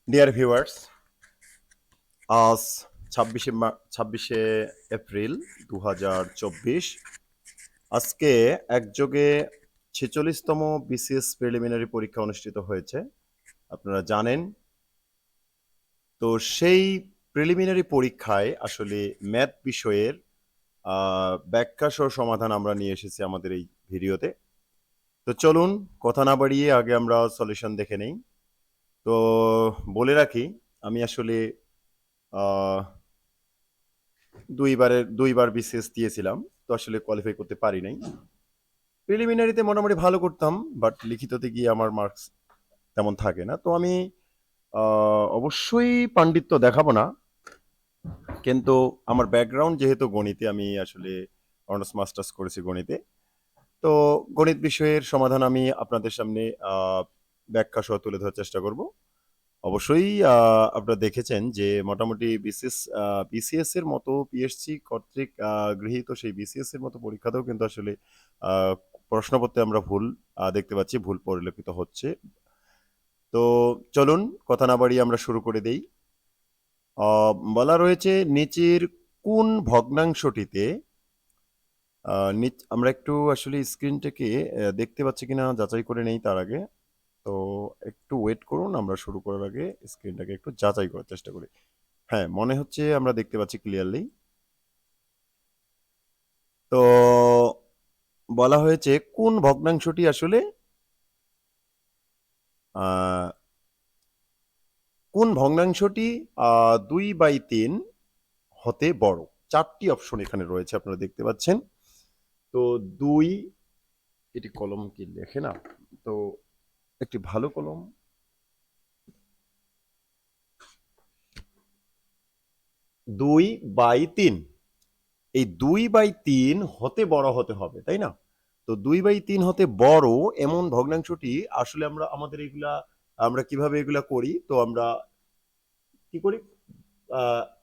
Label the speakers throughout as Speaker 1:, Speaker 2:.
Speaker 1: Dear viewers, আজ ২৬শে April ২০২৪। আজকে একযোগে ৪৬তম বিসিএস প্রিলিমিনারি পরীক্ষা অনুষ্ঠিত হয়েছে, আপনারা জানেন। তো সেই প্রিলিমিনারি পরীক্ষায় আসলে ম্যাথ বিষয়ের ব্যাখ্যা সহ সমাধান আমরা নিয়ে এসেছি আমাদের এই ভিডিওতে। তো চলুন কথা না বাড়িয়ে আগে আমরা সলিউশন দেখে নেই। তো বলে রাখি, আমি আসলে আহ, দুইবার বিসিএস দিয়েছিলাম, তো আসলে কোয়ালিফাই করতে পারি নাই। প্রিলিমিনারিতে মোটামুটি ভালো করতাম, বাট লিখিততে গিয়ে আমার মার্কস তেমন থাকে না। তো আমি অবশ্যই পাণ্ডিত্য দেখাবো না, কিন্তু আমার ব্যাকগ্রাউন্ড যেহেতু গণিতে, আমি আসলে অনার্স মাস্টার্স করেছি গণিতে। তো গণিত বিষয়ের সমাধান আমি আপনাদের সামনে ব্যাখ্যা সহ তুলে ধরার চেষ্টা করব। অবশ্যই আপনারা দেখেছেন যে মোটামুটি বিসিএস এর মতো পিএসসি কর্তৃক গৃহীত সেই বিসিএস এর মতো পরীক্ষাতেও কিন্তু আসলে আহ, প্রশ্নপত্রে আমরা ভুল দেখতে পাচ্ছি, ভুল পরিলক্ষিত হচ্ছে। তো চলুন কথা না বাড়িয়ে আমরা শুরু করে দেই। বলা রয়েছে নিচের কোন ভগ্নাংশটিতে আমরা একটু আসলে স্ক্রিনটাকে দেখতে পাচ্ছি কিনা যাচাই করে নেই তার আগে। তো একটু ওয়েট করুন, আমরা শুরু করার আগে স্ক্রিনটাকে একটু যাচাই করার চেষ্টা করি। হ্যাঁ, মনে হচ্ছে আমরা দেখতে পাচ্ছি ক্লিয়ারলি। তো বলা হয়েছে কোন ভগ্নাংশটি আসলে আহ, কোন ভগ্নাংশটি 2/3 হতে বড়। চারটি অপশন এখানে রয়েছে, আপনারা দেখতে পাচ্ছেন। তো দুই, এটি কলম কি লেখে না, তো একটি ভালো কলম। 2/3, এই 2/3 হতে বড় হতে হবে, তাই না? তো 2/3 হতে বড় এমন ভগ্নাংশটি আসলে আমাদের এগুলা আমরা কিভাবে এগুলা করি, তো আমরা কি করি,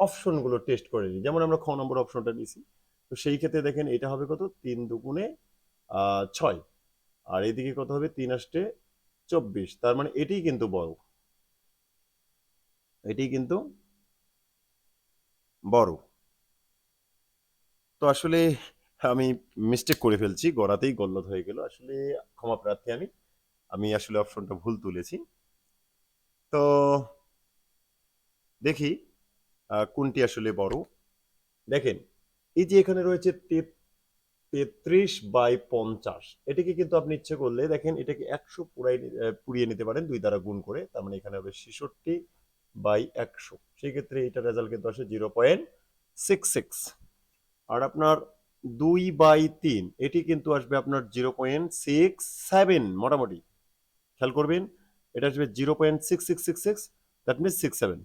Speaker 1: অপশনগুলো টেস্ট করে নিই। যেমন আমরা খ নম্বর অপশনটা নিয়েছি, তো সেই ক্ষেত্রে দেখেন এটা হবে কত, 3 দুগুণে 6, আর এদিকে কত হবে, 3 × 24। তার মানে এটাই কিন্তু বড়, এটাই কিন্তু বড়। তো আসলে আমি মিস্টেক করে ফেলছি, গড়াতেই গল্লত হয়ে গেল আসলে, ক্ষমা প্রার্থী আমি। আমি আসলে অপশনটা ভুল তুলেছি। তো দেখি কোনটি আসলে বড়। দেখেন, এই যে এখানে রয়েছে 33/50, এটাকে কিন্তু আপনি ইচ্ছে করলে দেখেন এটাকে 100 পুড়িয়ে নিতে পারেন 2 দ্বারা গুণ করে। তার মানে এখানে হবে 66/100। সেই ক্ষেত্রে এটা রেজাল্ট কিন্তু আসে 0.66। আর আপনার 2/3 এটি কিন্তু আসবে আপনার 0.67, মোটামুটি খেয়াল করবেন, এটা আসবে 0.6666, দ্যাট মিনস 67।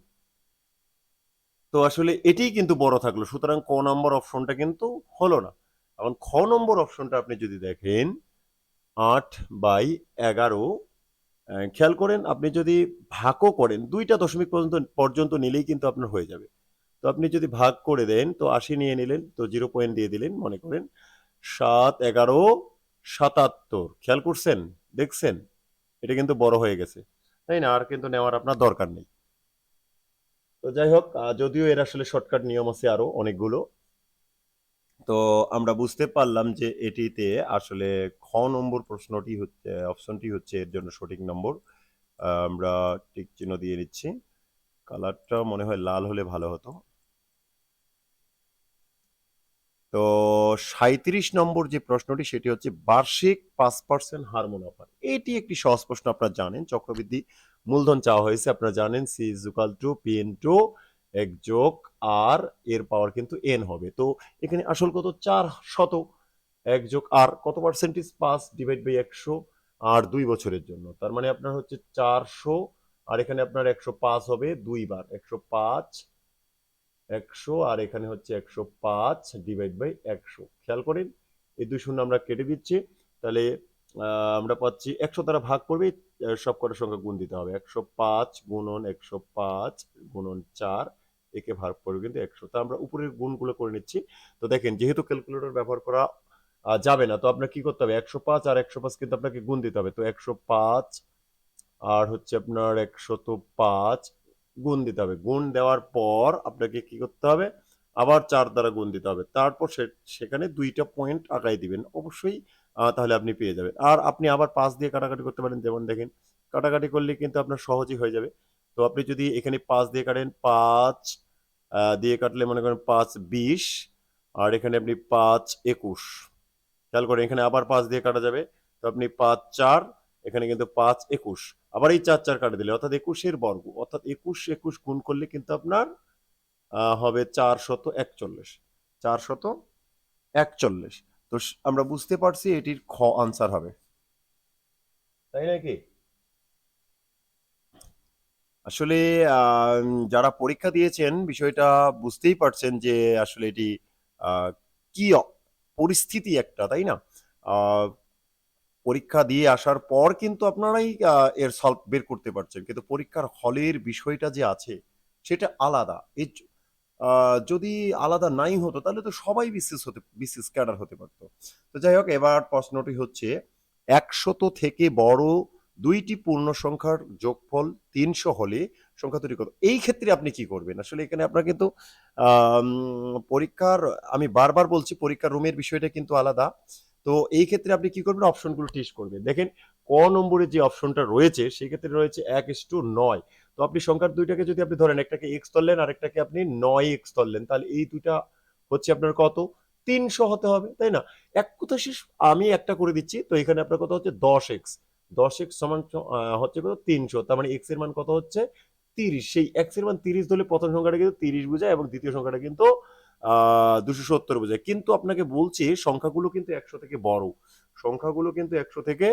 Speaker 1: তো আসলে এটিই কিন্তু বড় থাকলো, সুতরাং ক নম্বর অপশনটা কিন্তু হলো না। এখন খ নম্বর অপশনটা আপনি যদি দেখেন 8/11, খেয়াল করেন, আপনি যদি ভাগও করেন 2টা দশমিক পর্যন্ত পর্যন্ত নিলেই কিন্তু আপনার হয়ে যাবে। তো আপনি যদি ভাগ করে দেন, তো 80 নিয়ে নিলেন, তো 0 পয়েন্ট দিয়ে দিলেন, মনে করেন 7, 11, 77। খেয়াল করছেন, দেখছেন, এটা কিন্তু বড় হয়ে গেছে, তাই না? আর কিন্তু নেওয়ার আপনার দরকার নেই। তো যাই হোক, যদিও এর আসলে শর্টকাট নিয়ম আছে আরো অনেকগুলো। তো আমরা বুঝতে পারলাম যে এটিতে আসলে খ নম্বর প্রশ্নটি হচ্ছে, অপশনটি হচ্ছে এর জন্য সঠিক নম্বর। আমরা টিক চিহ্ন দিয়ে নিচ্ছি। কালারটা মনে হয় লাল হলে ভালো হতো। তো 37 নম্বর যে প্রশ্নটি, সেটি হচ্ছে বার্ষিক 5% হার মুনাফা। এটি একটি সহজ প্রশ্ন, আপনারা জানেন চক্রবৃদ্ধি মূলধন চাওয়া হয়েছে, আপনারা জানেন C is equal to P into এক যোগ আর, এর পাওয়ার কিন্তু এন হবে। তো এখানে আসল কত, 400, এক যোগ আর কত পার্সেন্টেজ, 5/100, আর 2 বছরের জন্য। তার মানে আপনার হচ্ছে 400, আর এখানে আপনার 105 হবে 2 বার, 105, 100, আর এখানে হচ্ছে 105/100। খেয়াল করেন, এই 2 শূন্য আমরা কেটে দিচ্ছি। তাহলে আমরা পাচ্ছি 100 দ্বারা ভাগ করবে, সব কটা সংখ্যা গুণ দিতে হবে। 105 গুণন 105 গুণন 4, একে ভাগ করবে কিন্তু 100। তা আমরা উপরের গুণগুলো করে নিচ্ছি। তো দেখেন, যেহেতু ক্যালকুলেটর ব্যবহার করা যাবে না, তো আপনার কি করতে হবে, 105 আর 105 কিন্তু আপনাকে গুণ দিতে হবে। তো 105 আর হচ্ছে আপনার 105, গুণ দিতে হবে, গুণ দেওয়ার পর আপনাকে কি করতে হবে, আবার 4 দ্বারা গুণ দিতে হবে, তারপর সেখানে 2টা পয়েন্ট আগায় দিবেন অবশ্যই, তাহলে আপনি পেয়ে যাবেন। আর আপনি আবার 5 দিয়ে কাটাকাটি করতে পারেন, যেমন দেখেন কাটাকাটি করলে কিন্তু আপনার সহজেই হয়ে যাবে। তো আপনি যদি এখানে 5 দিয়ে কাটেন, 5 দিয়ে কাটলে মনে করেন 5 20, আর এখানে আপনি 5 21, খেয়াল করেন এখানে আবার 5 দিয়ে কাটা যাবে, তো আপনি 5 4, এখানে কিন্তু 5 21, আবার এই 4 4 কাটা দিলে অর্থাৎ 21 এর বর্গ, অর্থাৎ 21 21 গুণ করলে কিন্তু আপনার হবে 441, 441। তো আমরা বুঝতে পারছি এটির খ আনসার হবে, তাই নাকি? আসলে যারা পরীক্ষা দিয়েছেন বিষয়টা বুঝতেই পারছেন যে আসলে এটি আহ, কি পরিস্থিতি একটা, তাই না? আহ, পরীক্ষা দিয়ে আসার পর কিন্তু আপনারাই এর সলভ বের করতে পারছেন, কিন্তু পরীক্ষার হলের বিষয়টা যে আছে সেটা আলাদা। যদি আলাদা নাই হতো তাহলে তো সবাই বিসিএস ক্যাডার হতে পারতো। তো যাই হোক, এবার প্রশ্নটি হচ্ছে 100 থেকে বড় দুইটি পূর্ণ সংখ্যার যোগফল 300 হলে সংখ্যা দুটি কত? এই ক্ষেত্রে আপনি কি করবেন? আসলে এখানে আপনার কিন্তু পরীক্ষার, আমি বারবার বলছি পরীক্ষার রুমের বিষয়টা কিন্তু আলাদা। তো এই ক্ষেত্রে আপনি কি করবেন, অপশনগুলো টেস্ট করবেন। দেখেন ক নম্বরে যে অপশনটা রয়েছে সেই ক্ষেত্রে রয়েছে 1:9। তো আপনি সংখ্যার দুইটাকে যদি আপনি ধরেন, একটাকে এক্স ধরলেন আর একটাকে আপনি 9x ধরলেন, তাহলে এই দুইটা হচ্ছে আপনার কত, 300 হতে হবে, তাই না? এক কথা শেষ, আমি একটা করে দিচ্ছি, তো এখানে আপনার কত হচ্ছে 10x, 10x সমান হচ্ছে কত 300, তার মানে এক্স এর মান কত হচ্ছে 30। সেই এক্স এর মান 30 ধরলে প্রথম সংখ্যাটা কিন্তু 30 বোঝায় এবং দ্বিতীয় সংখ্যাটা কিন্তু 270 বোঝায়। কিন্তু আপনাকে বলছি সংখ্যাগুলো কিন্তু 100 থেকে বড়, সংখ্যাগুলো কিন্তু 100 থেকে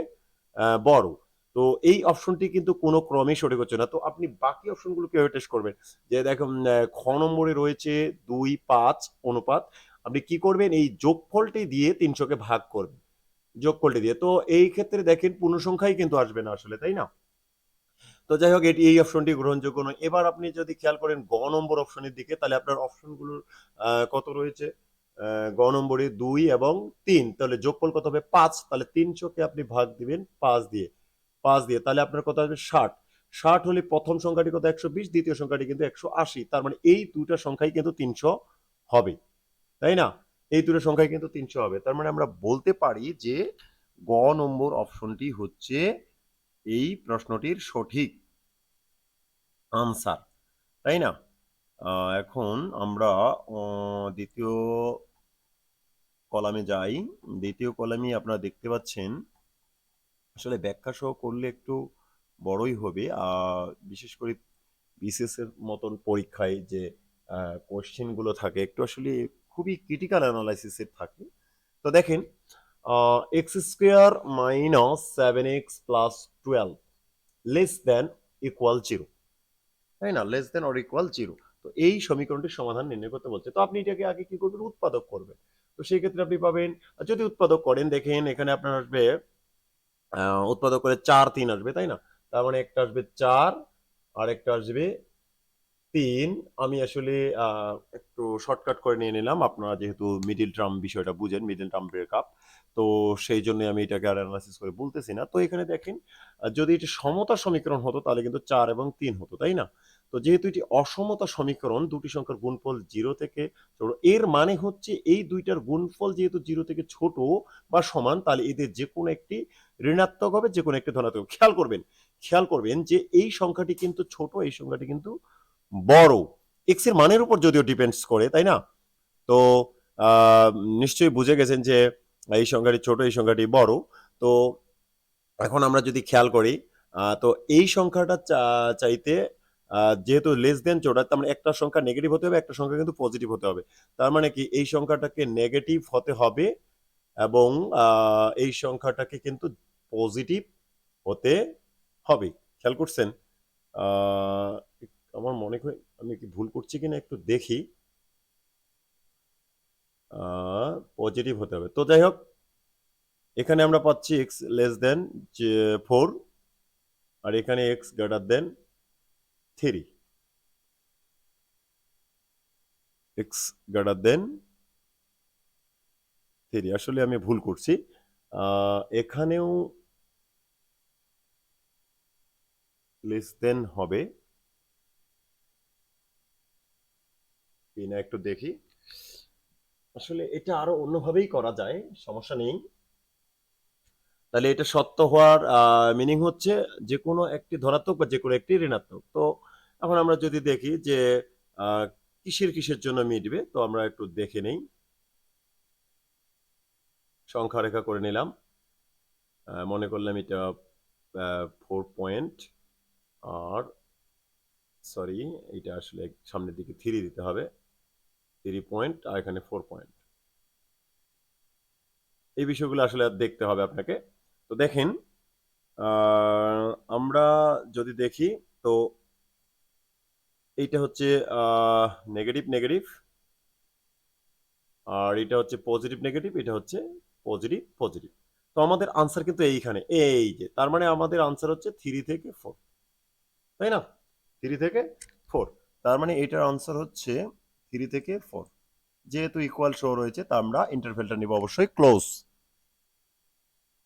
Speaker 1: বড়। তো এই অপশনটি কিন্তু কোনো ক্রমেই সঠিক হচ্ছে না। তো আপনি বাকি অপশনগুলো কিভাবে টেস্ট করবেন? যে দেখুন খ নম্বরে রয়েছে 2 5 অনুপাত, আপনি কি করবেন, এই যোগফলটি দিয়ে 300 কে ভাগ করবেন, যোগফলটি দিয়ে। তো এই ক্ষেত্রে দেখেন পূর্ণ সংখ্যাই কিন্তু আসবে না আসলে, তাই না? তো যাই হোক, এই অপশনটি গ্রহণযোগ্য নয়। এবার আপনি যদি খেয়াল করেন গ নম্বর অপশনের দিকে, তাহলে আপনার অপশনগুলোর কত রয়েছে, গ নম্বরে 2 এবং 3, তাহলে যোগফল কত হবে 5, তাহলে 300 কে আপনি ভাগ দিবেন 5 দিয়ে, 5 দিয়ে, তাহলে আপনার কত আসবে 60। 60 হলে প্রথম সংখ্যাটি কত 120, দ্বিতীয় সংখ্যাটি কিন্তু 180, তার মানে এই দুইটা সংখ্যাই কিন্তু 300 হবে, তাই না? এই দুটো সংখ্যাই কিন্তু 300 হবে, তার মানে আমরা বলতে পারি যে গ নম্বর অপশনটি হচ্ছে এই প্রশ্নটির সঠিক আনসার, তাই না? এখন আমরা দ্বিতীয় কলামে যাই। দ্বিতীয় কলামে আপনারা দেখতে পাচ্ছেন আসলে ব্যাখ্যা সহ করলে একটু বড়ই হবে, বিশেষ করে বিসিএস এর মতন পরীক্ষায় যে কোশ্চেন গুলো থাকে একটু আসলে খুবই ক্রিটিক্যাল অ্যানালাইসিসের থাকে। তো দেখেন x square minus 7x plus 12 less than equal 0, তাই না? Less than or equal 0। তো এই সমীকরণটির সমাধান নির্ণয় করতে বলছে। তো আপনি এটাকে আগে কি করবেন, উৎপাদক করবেন। তো সেই ক্ষেত্রে আপনি পাবেন, যদি উৎপাদক করেন দেখেন এখানে আপনার আসবে উৎপাদক করে 4 3 আসবে, তাই না? তার মানে একটা আসবে 4 আর একটা আসবে 3। আমি আসলে একটু শর্টকাট করে নিয়ে নিলাম, আপনারা যেহেতু মিডিল টার্ম বিষয়টা বুঝেন, মিডিল টার্ম ব্রেকআপ, তো সেই জন্য আমি এটাকে আর অ্যানালাইসিস করে বলতেছি না। তো এখানে দেখেন যদি এটি সমতা সমীকরণ হতো তাহলে কিন্তু 4 এবং 3 হতো, তাই না? তো যেহেতু এটি অসমতা সমীকরণ, দুটি সংখ্যার গুণফল 0 থেকে ছোট, এর মানে হচ্ছে এই দুইটার গুণফল যেহেতু 0 থেকে ছোট বা সমান, তাহলে এদের যে কোনো একটি ঋণাত্মক হবে, যে কোনো একটি ধনাত্মক। খেয়াল করবেন যে এই সংখ্যাটি কিন্তু ছোট, এই সংখ্যাটি কিন্তু বড়, এক্স এর মানের উপর যদিও ডিপেন্ডস করে, তাই না? তো আহ, নিশ্চয়ই বুঝে গেছেন যে এই সংখ্যাটি ছোট, এই সংখ্যাটি বড়। তো এখন আমরা যদি খেয়াল করি, তো এই সংখ্যাটা চাইতে যেহেতু লেস দেন ছোট, তার মানে একটা সংখ্যা নেগেটিভ হতে হবে, একটা সংখ্যা কিন্তু পজিটিভ হতে হবে। তার মানে কি এই সংখ্যাটাকে নেগেটিভ হতে হবে এবং এই সংখ্যাটাকে কিন্তু পজিটিভ হতে হবে। খেয়াল করছেন? আহ, আমার মনে হয় আমি কি ভুল করছি কিনা একটু দেখি। পজিটিভ হতে হবে। তো যাই হোক, এখানে আমরা পাচ্ছি এক্স লেস দেন 4, আর এখানে x greater than 3, x greater than 3। আসলে আমি ভুল করছি, এখানেও লেস দেন হবে, কি না একটু দেখি। আসলে এটা আরো অন্যভাবেই করা যায়, সমস্যা নেই। তাহলে এটা সত্য হওয়ার মিনিং হচ্ছে যে কোনো একটি ধনাত্মক বা যে কোনো একটি ঋণাত্মক। তো এখন আমরা যদি দেখি যে আহ, কিসের কিসের জন্য মিটবে, তো আমরা একটু দেখে নেই। সংখ্যা রেখা করে নিলাম। মনে করলাম এটা 4 পয়েন্ট, আর সরি, এটা আসলে সামনের দিকে 3 দিতে হবে। 3 পয়েন্ট আর এখানে 4 পয়েন্ট। এই বিষয়গুলো আসলে দেখতে হবে আপনাকে। তো দেখেন, আমরা যদি দেখি, তো এইটা হচ্ছে নেগেটিভ নেগেটিভ, আর এটা হচ্ছে পজিটিভ নেগেটিভ, এটা হচ্ছে পজিটিভ পজিটিভ। তো আমাদের আনসার কিন্তু এইখানে, এই যে তার মানে আমাদের আনসার হচ্ছে 3 থেকে 4, তাই না? 3 থেকে 4, তার মানে এটার আনসার হচ্ছে 3 থেকে 4। যেহেতু ইকুয়াল শো রয়েছে, তা আমরা ইন্টারভেলটা নিব অবশ্যই ক্লোজ।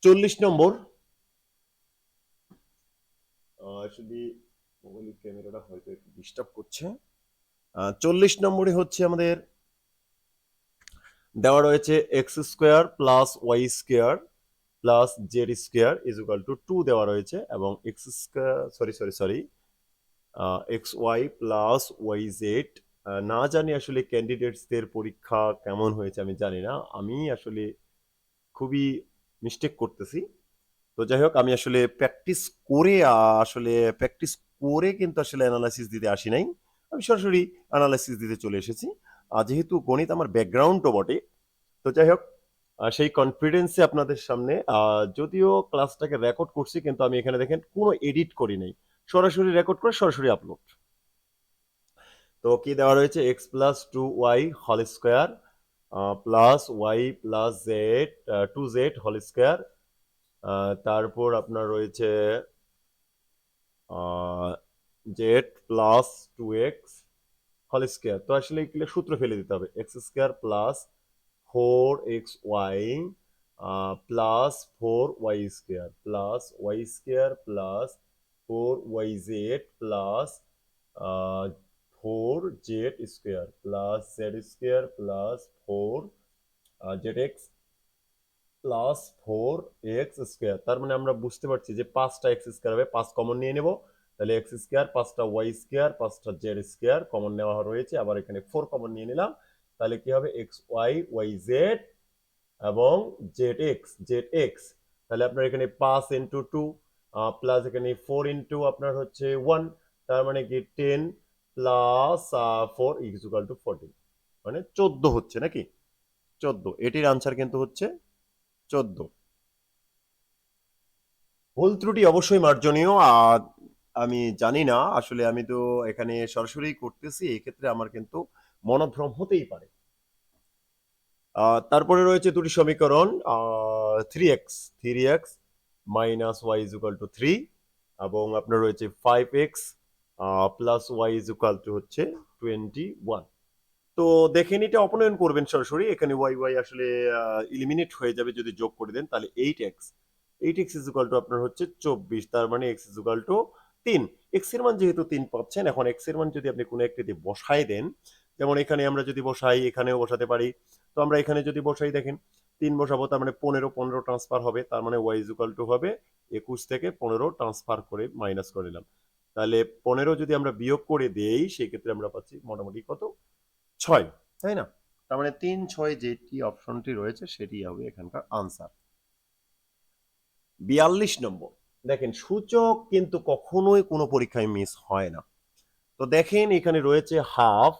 Speaker 1: 40 নম্বর, আসলে মোবাইল ক্যামেরাটা হয়তো একটু ডিস্টার্ব করছে। 40 নম্বরে হচ্ছে আমাদের দেওয়া রয়েছে x square plus y square plus z square is equal to 2 দেওয়া রয়েছে, এবং x square, sorry sorry sorry, x y plus y z. না জানি আসলে ক্যান্ডিডেটসদের পরীক্ষা কেমন হয়েছে, আমি জানি না, আমি আসলে খুবই মিস্টেক করতেছি। তো যাই হোক, আমি আসলে প্র্যাকটিস করে কিন্তু আসলে অ্যানালাইসিস দিতে আসি নাই, আমি সরাসরি অ্যানালাইসিস দিতে চলে এসেছি। যেহেতু গণিত আমার ব্যাকগ্রাউন্ডও বটে, তো যাই হোক, সেই কনফিডেন্সে আপনাদের সামনে, যদিও ক্লাসটাকে রেকর্ড করছি, কিন্তু আমি এখানে দেখেন কোনো এডিট করি নাই, সরাসরি রেকর্ড করে সরাসরি আপলোড। তো কি দেওয়া রয়েছে, x plus 2y whole square plus y plus z 2z whole square, তারপর আপনার রয়েছে Z plus 2x whole square. তো আসলে এগুলো সূত্র ফেলে দিতে হবে, x square plus 4xy plus 4y square plus y square plus 4yz plus 4z square plus z square plus 4zx plus 4x square. তার মানে আমরা বুঝতে পারছি যে 5টা এক্স স্কোয়ার হবে, 5 কমন নিয়ে নেব, তাহলে এক্স স্কোয়ার, 5টা ওয়াই স্কোয়ার, 5টা জেড স্কোয়ার কমন নেওয়া রয়েছে, আবার এখানে 4 কমন নিয়ে নিলাম, তাহলে কি হবে, এক্স ওয়াই ওয়াই জেড এবং জেড এক্স। তাহলে আপনার এখানে 5 × 2 প্লাস এখানে 4 × আপনার হচ্ছে 1, তার মানে কি 10 প্লাস 4 ইকুয়াল টু 14, মানে 14 হচ্ছে নাকি? 14, এটির আনসার কিন্তু হচ্ছে 14। ভুল ত্রুটি অবশ্যই মার্জনীয়। আর আমি জানি না আসলে, আমি তো এখানে সরাসরি করতেছি, এক্ষেত্রে আমার কিন্তু মনোভ্রম হতেই পারে। তারপরে রয়েছে দুটি সমীকরণ, 3x minus y is equal to 3, এবং আপনার রয়েছে 5x plus y is equal to হচ্ছে 21। তো দেখেন, এটা অপনয়ন করবেন সরাসরি, এখানে ওয়াই ওয়াই আসলে ইলিমিনেট হয়ে যাবে যদি যোগ করে দেন, তাহলে 8x ইজ ইকুয়াল টু আপনার হচ্ছে 24, তার মানে x is equal to 3। X এর মান যেহেতু 3 পাচ্ছেন, এখন এক্স এর মান যদি আপনি কোনো একটিতে বসায় দেন, যেমন এখানে আমরা যদি বসাই, এখানেও বসাতে পারি। তো আমরা এখানে যদি বসাই, দেখেন 3 বসাবো, তার মানে 15 ট্রান্সফার হবে, তার মানে ওয়াই ইজ ইকুয়াল টু হবে 21 থেকে 15 ট্রান্সফার করে মাইনাস করে নিলাম, তাহলে 15 যদি আমরা বিয়োগ করে দেই, সেক্ষেত্রে আমরা পাচ্ছি মোটামুটি কত, 6, তাই না? তার মানে 3, 6 যেটি অপশনটি রয়েছে সেটি হবে এখানকার আনসার। 42 নম্বর, দেখেন সূচক কিন্তু কখনোই কোনো পরীক্ষায় মিস হয় না। তো দেখেন এখানে রয়েছে হাফ,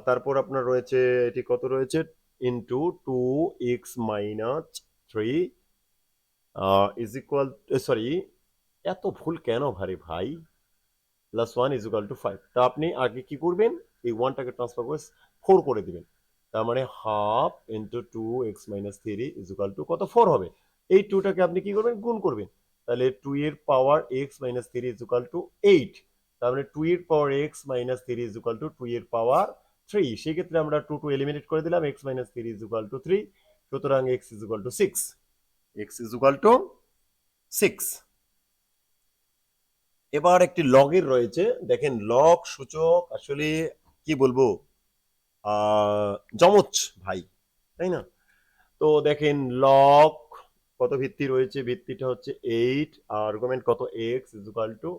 Speaker 1: তারপর আপনার রয়েছে এটি কত রয়েছে, into 2x-3 is equal, sorry, এত ভুল কেন ভারে ভাই, প্লাস 1 ইজ ইকুয়াল টু 5। তা আপনি আগে কি করবেন, এই 1টাকে ট্রান্সফার করে 4 করে দিবেন, তার মানে half into 2x-3 is equal two কত, 4 হবে। এই 2টাকে আপনি কি করবেন, গুণ করবেন, তাহলে 2 এর পাওয়ার x-3 ইজ ইকুয়াল টু 8, তার মানে 2 এর পাওয়ার x-3 ইজ ইকুয়াল টু 2 এর পাওয়ার 3। সেই ক্ষেত্রে আমরা 2 এলিমিনেট করে দিলাম, x-3 ইজ ইকুয়াল টু 3, সুতরাং x is equal two 6, x is equal two 6। এবার একটি লগের রয়েছে, দেখেন লগ সূচক আসলে কি বলবো, যমজ ভাই, তাই না? তো দেখেন লগ কত ভিত্তি রয়েছে, ভিত্তিটা হচ্ছে 8, আর্গুমেন্ট কত এক্স ইজ ইকুয়াল টু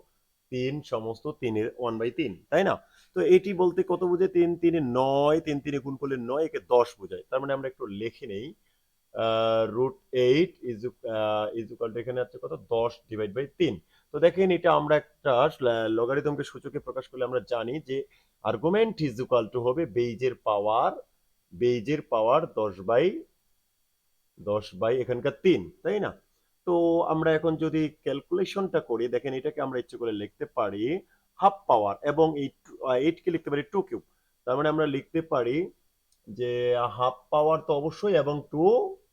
Speaker 1: 3, সমস্ত 3 এর 1/3, তাই না? তো এটি বলতে কত বোঝায়, 3 3 9, 3 3 গুণ করলে 9, একে 10 বোঝায়। তার মানে আমরা একটু লিখে নেই, √8 ইজ ইকুয়াল টু এখানে আছে কত, 10 ডিভাইড বাই 3। তো দেখেন এটা আমরা একটা লগারিদমকে সূচকে প্রকাশ করলে আমরা জানি যে আর্গুমেন্ট ইজ ইকুয়াল টু হবে বেইজের পাওয়ার 10 বাই এখানকার 3, তাই না? তো আমরা এখন যদি ক্যালকুলেশনটা করি, দেখেন এটাকে আমরা ইচ্ছে করে লিখতে পারি হাফ পাওয়ার, এবং এই 8 কে লিখতে পারি 2 কিউব। তার মানে আমরা লিখতে পারি যে হাফ পাওয়ার তো অবশ্যই, এবং 2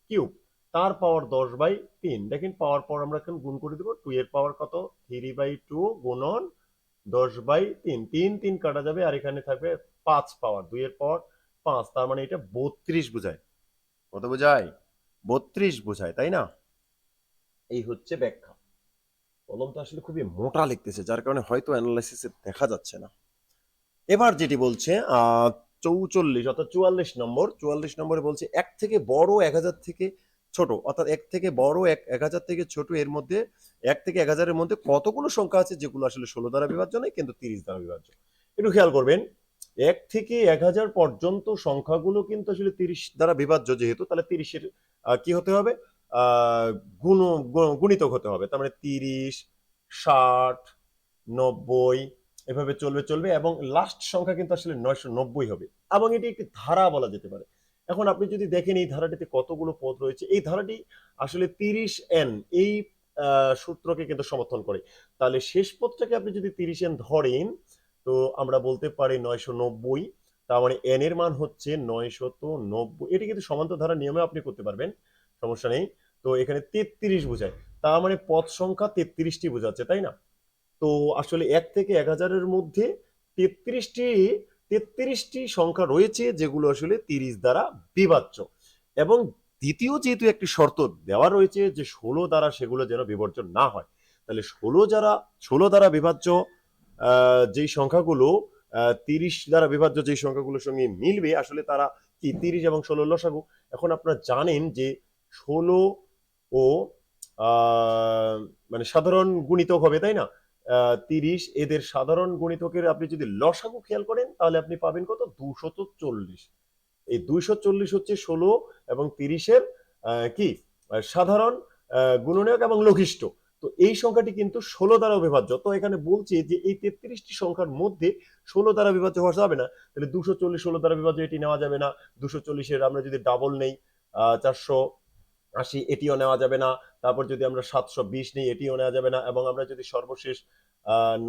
Speaker 1: কিউব, তার পাওয়ার 10/3। দেখেন পাওয়ার পর আমরা এখন গুণ করে দেবো, 2 এর পাওয়ার কত, 3/2 গুণন 10/3, 3 3 কাটা যাবে, আর এখানে থাকবে 5 পাওয়ার, 2 এর পাওয়ার 5, তার মানে এটা 32 বোঝায়। কত বোঝায়? 32 বোঝায়, তাই না? এই হচ্ছে ব্যাখ্যা। কলমটা আসলে খুবই মোটা লিখতেছে, যার কারণে হয়তো অ্যানালাইসিসে দেখা যাচ্ছে না। এবার যেটি বলছে 44 অর্থাৎ 44 নম্বরে বলছে এক থেকে বড় 1000 থেকে ছোট, অর্থাৎ এক থেকে বড় 1000 থেকে ছোট, এর মধ্যে 1 থেকে 1000 এর মধ্যে কতগুলো সংখ্যা আছে যেগুলো আসলে 16 দ্বারা বিভাজ্য নয় কিন্তু 30 দ্বারা বিভাজ্য। একটু খেয়াল করবেন, 1 থেকে 1000 পর্যন্ত সংখ্যাগুলো কিন্তু আসলে 30 দ্বারা বিভাজ্য, যেহেতু তাহলে 30 এর কি হতে হবে, আহ, গুণ গুণিতক হতে হবে। তার মানে 30, 60, 90, এভাবে চলবে চলবে, এবং লাস্ট সংখ্যা কিন্তু আসলে 990 হবে, এবং এটি একটি ধারা বলা যেতে পারে। এখন আপনি যদি দেখেন এই ধারাটিতে কতগুলো পদ রয়েছে, এই ধারাটি আসলে 30n এই সূত্রকে কিন্তু সমর্থন করে। তাহলে শেষ পদটাকে আপনি যদি 30n ধরেন, তো আমরা বলতে পারি 990, তার মানে n এর মান হচ্ছে 990। এটি কিন্তু সমান্তর ধারা নিয়মে আপনি করতে পারবেন, সমস্যা নেই। তো এখানে 33 বোঝায়, তার মানে পদ সংখ্যা 33টি বোঝাচ্ছে, তাই না? তো আসলে 1 থেকে 1000-এর মধ্যে 33টি 33টি সংখ্যা রয়েছে যেগুলো আসলে 30 দ্বারা বিভাজ্য, এবং দ্বিতীয় যেহেতু একটি শর্ত দেওয়া রয়েছে যে 16 দ্বারা সেগুলো যেন বিভাজ্য না হয়, তাহলে 16 দ্বারা বিভাজ্য যেই সংখ্যাগুলো 30 দ্বারা বিভাজ্য যেই সংখ্যাগুলোর সঙ্গে মিলবে, আসলে তারা কি 30 এবং 16 লসাগু। এখন আপনারা জানেন যে 16 ও মানে সাধারণ গুণিতক হবে, তাই না? 30 এদের সাধারণ গুণিতকের আপনি যদি লসাগু খেয়াল করেন, তাহলে আপনি পাবেন কত, 240। এই 240 হচ্ছে 16 এবং 30-এর কি সাধারণ গুণনীয়ক এবং লঘিষ্ঠ। তো এই সংখ্যাটি কিন্তু 16 দ্বারা বিভাজ্য। তো এখানে বলছে যে এই 33টি সংখ্যার মধ্যে 16 দ্বারা বিভাজ্য হওয়া যাবে না, তাহলে 240 16 দ্বারা বিভাজ্য এটি নেওয়া যাবে না। 240-এর আমরা যদি ডাবল নেই 480, এটিও নেওয়া যাবে না। তারপর যদি আমরা 720 নেই, এটিও নেওয়া যাবে না, এবং আমরা যদি সর্বশেষ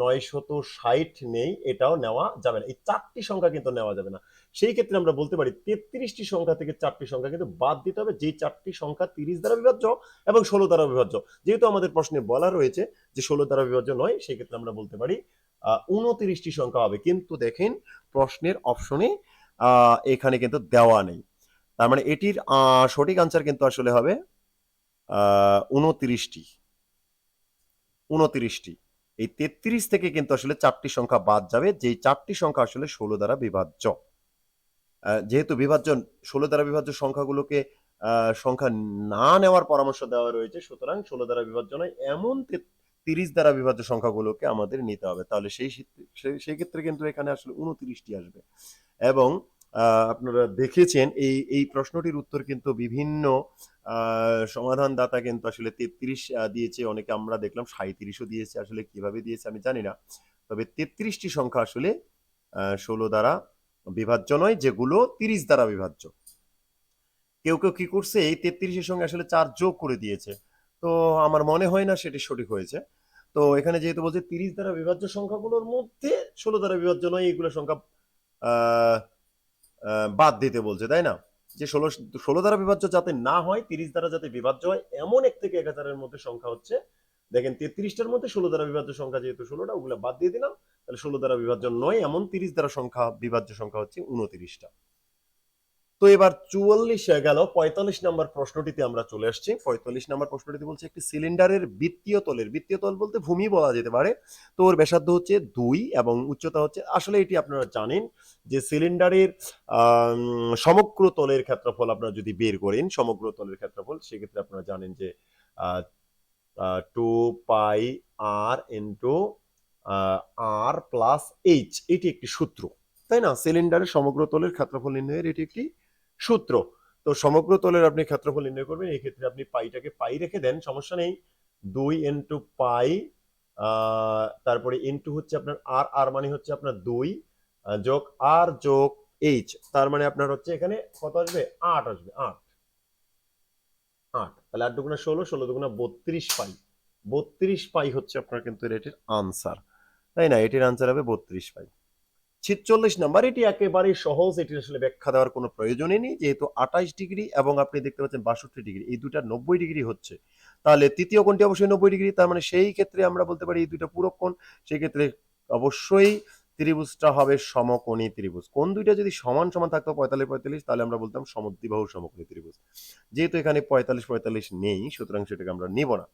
Speaker 1: 960 নেই, এটাও নেওয়া যাবে না। এই 4টি সংখ্যা কিন্তু নেওয়া যাবে না। সেই ক্ষেত্রে আমরা বলতে পারি 33টি সংখ্যা থেকে 4টি সংখ্যা কিন্তু বাদ দিতে হবে, যেই 4টি সংখ্যা 30 দ্বারা বিভাজ্য এবং 16 দ্বারা বিভাজ্য। যেহেতু আমাদের প্রশ্নে বলা রয়েছে যে 16 দ্বারা বিভাজ্য নয়, সেই ক্ষেত্রে আমরা বলতে পারি 29টি সংখ্যা হবে। কিন্তু দেখেন প্রশ্নের অপশনে এখানে কিন্তু দেওয়া নেই, তার মানে এটির সঠিক আনসার কিন্তু আসলে হবে 29টি। এই 33 থেকে কিন্তু আসলে 4টি সংখ্যা বাদ যাবে, যেই 4টি সংখ্যা আসলে 16 দ্বারা বিভাজ্য। যেহেতু 16 দ্বারা বিভাজ্য সংখ্যাগুলোকে সংখ্যা না নেওয়ার পরামর্শ দেওয়া রয়েছে, সুতরাং 16 দ্বারা বিভাজ্য নয় এমন 30 দ্বারা বিভাজ্য সংখ্যাগুলোকে আমাদের নিতে হবে। তাহলে সেই ক্ষেত্রে কিন্তু এখানে আসলে 29টি আসবে। এবং আপনারা দেখেছেন এই প্রশ্নটির উত্তর কিন্তু বিভিন্ন সমাধানদাতা কিন্তু আসলে 33 দিয়েছে, অনেকে আমরা দেখলাম 37ও দিয়েছে, আসলে কিভাবে দিয়েছে আমি জানি না। তবে 33টি সংখ্যা আসলে 16 দ্বারা বিভাজ্য নয়, যেগুলো 30 দ্বারা বিভাজ্য। কেউ কেউ কি করছে, এই 33-এর সঙ্গে আসলে 4 যোগ করে দিয়েছে, তো আমার মনে হয় না সেটি সঠিক হয়েছে। তো এখানে যেহেতু বলছে 30 দ্বারা বিভাজ্য সংখ্যাগুলোর মধ্যে 16 দ্বারা বিভাজ্য নয় এইগুলো সংখ্যা বাদ দিতে বলছে, তাই না? যে 16 দ্বারা বিভাজ্য যাতে না হয়, 30 দ্বারা যাতে বিভাজ্য হয় এমন 1 থেকে 1000-এর মধ্যে সংখ্যা হচ্ছে, দেখেন 33টার মধ্যে 16 দ্বারা বিভাজ্য সংখ্যা যেহেতু 16টা, ওগুলো বাদ দিয়ে দিলাম, তাহলে 16 দ্বারা বিভাজ্য নয় এমন 30 দ্বারা বিভাজ্য সংখ্যা হচ্ছে 29টা। তো এবার 44 হয়ে গেল। 45 নম্বর প্রশ্নটিতে আমরা চলে আসছি। 45 নম্বর প্রশ্নটিতে বলছে একটি সিলিন্ডারের বৃত্তীয় তল বলতে ভূমি বলা যেতে পারে। তো ওর ব্যাসার্ধ হচ্ছে 2 এবং উচ্চতা হচ্ছে, আসলে এটি আপনারা জানেন যে সিলিন্ডারের সমগ্র তলের ক্ষেত্রফল আপনারা যদি বের করেন, সমগ্র তলের ক্ষেত্রফল, সেক্ষেত্রে আপনারা জানেন যে 2 পাই আর ইন্টু আর প্লাস এইচ, এটি একটি সূত্র, তাই না? সিলিন্ডারের সমগ্র তলের ক্ষেত্রফল নির্ণয়ের এটি একটি সূত্র। তো সমগ্র তলের আপনি ক্ষেত্রফল নির্ণয় করবেন, এই ক্ষেত্রে আপনি পাইটাকে পাই রেখে দেন, সমস্যা নেই। 2 ইন্টু পাই, তারপরে ইন্টু হচ্ছে আপনার আর, আর মানে হচ্ছে আপনার 2 যোগ আর যোগ এইচ, তার মানে আপনার হচ্ছে এখানে কত আসবে? 8 আসবে। 8 তাহলে 8 দুগুণা 16, 16 দুগুণা 32 পাই। 32 পাই হচ্ছে আপনার কিন্তু এটির আনসার, তাই না? এটির আনসার হবে 32 পাই। 46 নাম্বার, এটি একেবারেই সহজ, এটি আসলে ব্যাখ্যা দেওয়ার কোনো প্রয়োজনই নেই, যেহেতু 28 ডিগ্রি এবং আপনি দেখতে পাচ্ছেন 62 ডিগ্রি, এই দুটা 90 ডিগ্রি হচ্ছে, তাহলে তৃতীয় কোণটি অবশ্যই 90 ডিগ্রি, তার মানে সেই ক্ষেত্রে আমরা বলতে পারি এই দুইটা পূরক কোণ, সেই ক্ষেত্রে অবশ্যই ত্রিভুজটা হবে সমকোণী ত্রিভুজ। কোণ দুইটা যদি সমান সমান থাকতো 45 45, তাহলে আমরা বলতাম সমদ্বিবাহু সমকোণী ত্রিভুজ। যেহেতু এখানে 45 45 নেই, সুতরাং সেটাকে আমরা নিব না।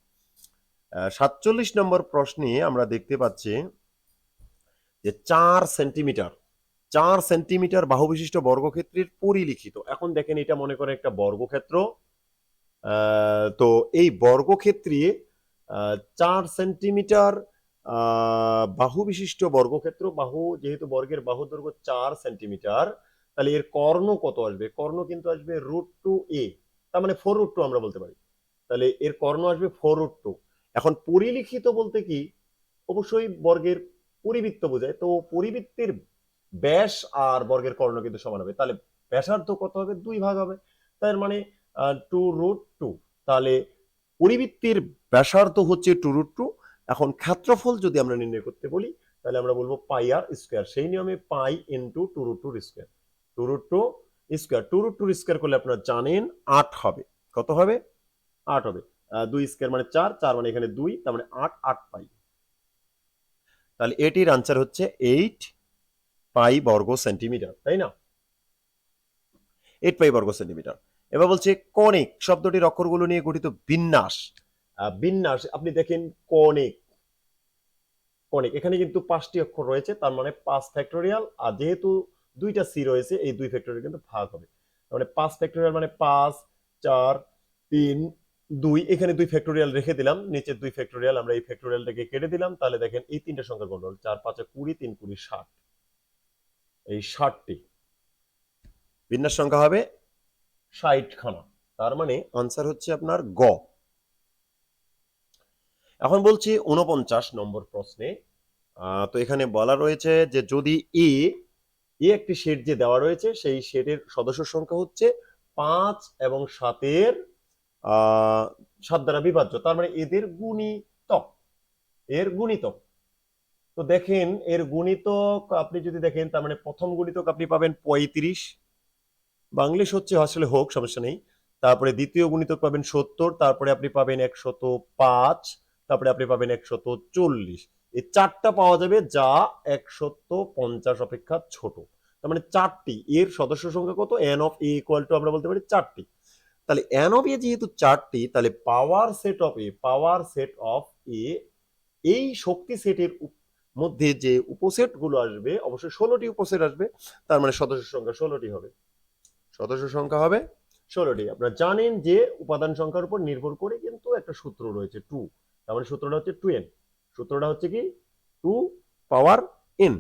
Speaker 1: 47 নম্বর প্রশ্নে আমরা দেখতে পাচ্ছি যে 4 সেন্টিমিটার বাহু বিশিষ্ট বর্গক্ষেত্রের পরিলিখিত। এখন দেখেন, এটা মনে করেন একটা বর্গক্ষেত্র, তো এই বর্গক্ষেত্রে 4 সেন্টিমিটার বাহু বিশিষ্ট বর্গক্ষেত্র, বাহু যেহেতু বর্গের বাহু দৈর্ঘ্য 4 সেন্টিমিটার, তাহলে এর কর্ণ কত আসবে? কর্ণ কিন্তু আসবে √2a, তার মানে 4√2 আমরা বলতে পারি। তাহলে এর কর্ণ আসবে 4√2। এখন পরিলিখিত বলতে কি? অবশ্যই বর্গের পরিবৃত্ত বোঝায়, তো পরিবৃত্তের ব্যাস আর বর্গের কর্ণ কিন্তু সমান হবে, তাহলে ব্যাসার্ধ কত হবে? 2 ভাগ হবে, তার মানে 2√2। তাহলে পরিবৃত্তের ব্যাসার্ধ হচ্ছে 2√2। এখন ক্ষেত্রফল যদি আমরা নির্ণয় করতে বলি, তাহলে আমরা বলবো পাই আর স্কোয়ার, সেই নিয়মে pi into 2√2 square, 2√2 square, 2√2 square করলে আপনারা জানেন 8 হবে। কত হবে? 8 হবে। 2 স্কোয়ার মানে 4, 4 মানে এখানে 2, তার মানে 8, 8 পাই। তাহলে এটির আনসার হচ্ছে 8 পাই বর্গ সেন্টিমিটার, তাই না? 8 পাই বর্গ সেন্টিমিটার। এবার বলছে কনিক শব্দটির অক্ষরগুলো নিয়ে গঠিত বিন্যাস। বিন্যাস আপনি দেখেন, কনিক, কনিক এখানে কিন্তু 5টি অক্ষর রয়েছে, তার মানে 5 ফ্যাক্টোরিয়াল, আর যেহেতু দুইটা সি রয়েছে, এই 2 ফ্যাক্টোরিয়াল কিন্তু ভাগ হবে, তার মানে 5 ফ্যাক্টোরিয়াল মানে 5, 4, 3, 2, এখানে 2 ফ্যাক্টোরিয়াল রেখে দিলাম, নিচে 2 ফ্যাক্টোরিয়াল, আমরা এই ফ্যাক্টোরিয়ালটাকে কেটে দিলাম, তাহলে দেখেন এই তিনটা সংখ্যা গন্ডগোল, 4 5 20, 3 20 60, এই 60টি বিন্যাস সংখ্যা হবে 60 খানা, তার মানে আনসার হচ্ছে আপনার গ। এখন বলছি 49 নম্বর প্রশ্নে, তো এখানে বলা রয়েছে যে যদি এ একটি সেট যে দেওয়া রয়েছে, সেই সেটের সদস্য সংখ্যা হচ্ছে 5 এবং 7 দ্বারা বিভাজ্য, তার মানে এদের গুণিতক, এর গুণিতক। তো দেখেন, এর গুণিতক আপনি যদি দেখেন, তার মানে প্রথম গুণিতক আপনি পাবেন 35, বাংলিশ হচ্ছে আসলে হোক, সমস্যা নেই। তারপরে দ্বিতীয় গুণিতক পাবেন 70, তারপরে আপনি পাবেন 105, তারপরে আপনি পাবেন 140। এই চারটা পাওয়া যাবে যা 150 অপেক্ষা ছোট, তার মানে 4টি, এর সদস্য সংখ্যা কত? n of a equal to আমরা বলতে পারি 4টি। তাহলে n অফ a যেহেতু 4টি, তাহলে পাওয়ার সেট অফ a, এই শক্তি সেটের মধ্যে যে উপসেট গুলো আসবে, অবশ্যই 16টি উপসেট আসবে, তার মানে সদস্য সংখ্যা 16টি হবে, সদস্য সংখ্যা হবে 16টি। আপনারা জানেন যে উপাদান সংখ্যার উপর নির্ভর করে কিন্তু একটা সূত্র রয়েছে 2, তার মানে সূত্রটা হচ্ছে 2n, সূত্রটা হচ্ছে কি 2 পাওয়ার n।